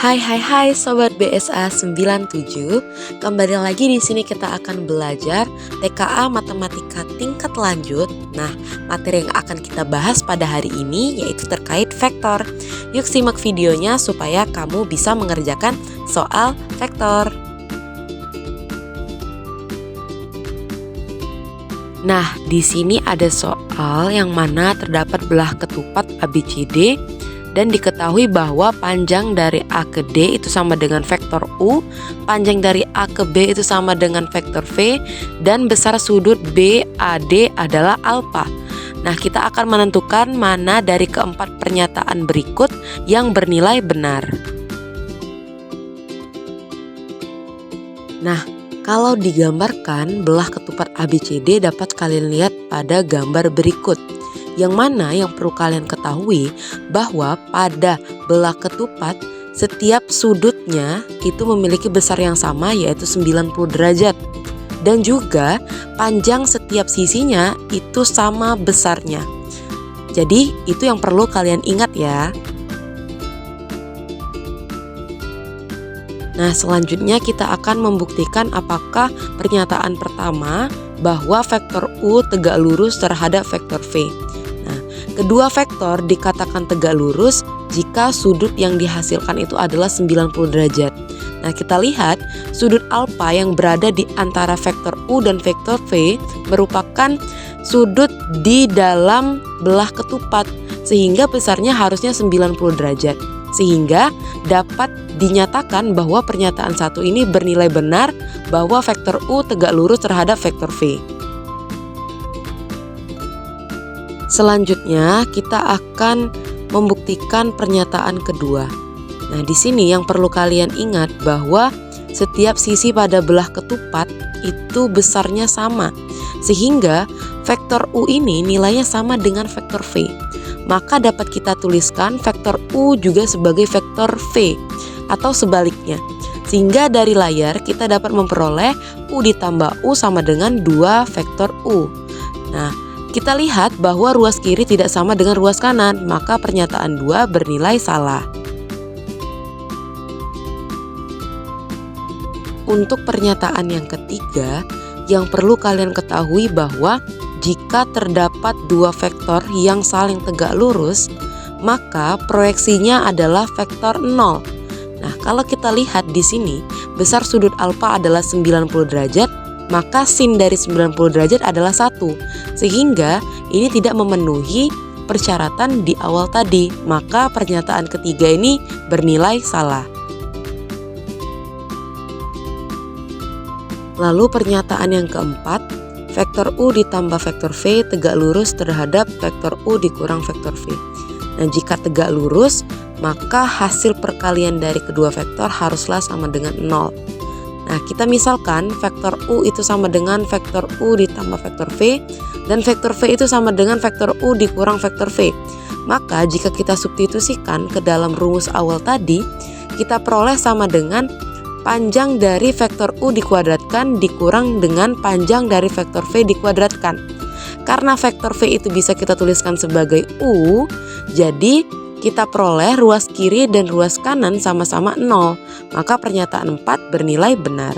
Hai Sobat BSA 97. Kembali lagi di sini kita akan belajar TKA Matematika tingkat lanjut. Nah, materi yang akan kita bahas pada hari ini yaitu terkait vektor. Yuk simak videonya supaya kamu bisa mengerjakan soal vektor. Nah, di sini ada soal yang mana terdapat belah ketupat ABCD dan diketahui bahwa panjang dari A ke D itu sama dengan vektor U, panjang dari A ke B itu sama dengan vektor V, dan besar sudut BAD adalah alfa. Nah, kita akan menentukan mana dari keempat pernyataan berikut yang bernilai benar. Nah, kalau digambarkan belah ketupat ABCD dapat kalian lihat pada gambar berikut. Yang mana yang perlu kalian ketahui bahwa pada belah ketupat setiap sudutnya itu memiliki besar yang sama yaitu 90 derajat. Dan juga panjang setiap sisinya itu sama besarnya. Jadi itu yang perlu kalian ingat ya. Nah, selanjutnya kita akan membuktikan apakah pernyataan pertama bahwa vektor U tegak lurus terhadap vektor V. Nah, kedua vektor dikatakan tegak lurus jika sudut yang dihasilkan itu adalah 90 derajat. Nah, kita lihat sudut alfa yang berada di antara vektor U dan vektor V merupakan sudut di dalam belah ketupat, sehingga besarnya harusnya 90 derajat. Sehingga dapat dinyatakan bahwa pernyataan satu ini bernilai benar bahwa vektor U tegak lurus terhadap vektor V. Selanjutnya kita akan membuktikan pernyataan kedua. Nah, di sini yang perlu kalian ingat bahwa setiap sisi pada belah ketupat itu besarnya sama, sehingga vektor U ini nilainya sama dengan vektor V. Maka dapat kita tuliskan vektor U juga sebagai vektor V atau sebaliknya. Sehingga dari layar kita dapat memperoleh U ditambah U sama dengan 2 vektor U. Nah, kita lihat bahwa ruas kiri tidak sama dengan ruas kanan, maka pernyataan 2 bernilai salah. Untuk pernyataan yang ketiga, yang perlu kalian ketahui bahwa jika terdapat dua vektor yang saling tegak lurus, maka proyeksinya adalah vektor 0. Nah, kalau kita lihat di sini, besar sudut alfa adalah 90 derajat, maka sin dari 90 derajat adalah 1. Sehingga ini tidak memenuhi persyaratan di awal tadi, maka pernyataan ketiga ini bernilai salah. Lalu pernyataan yang keempat, vektor U ditambah vektor V tegak lurus terhadap vektor U dikurang vektor V. Nah, jika tegak lurus, maka hasil perkalian dari kedua vektor haruslah sama dengan 0. Nah, kita misalkan vektor U itu sama dengan vektor U ditambah vektor V, dan vektor V itu sama dengan vektor U dikurang vektor V. Maka jika kita substitusikan ke dalam rumus awal tadi, kita peroleh sama dengan panjang dari vektor U dikuadratkan dikurang dengan panjang dari vektor V dikuadratkan. Karena vektor V itu bisa kita tuliskan sebagai U, jadi kita peroleh ruas kiri dan ruas kanan sama-sama 0. Maka pernyataan 4 bernilai benar.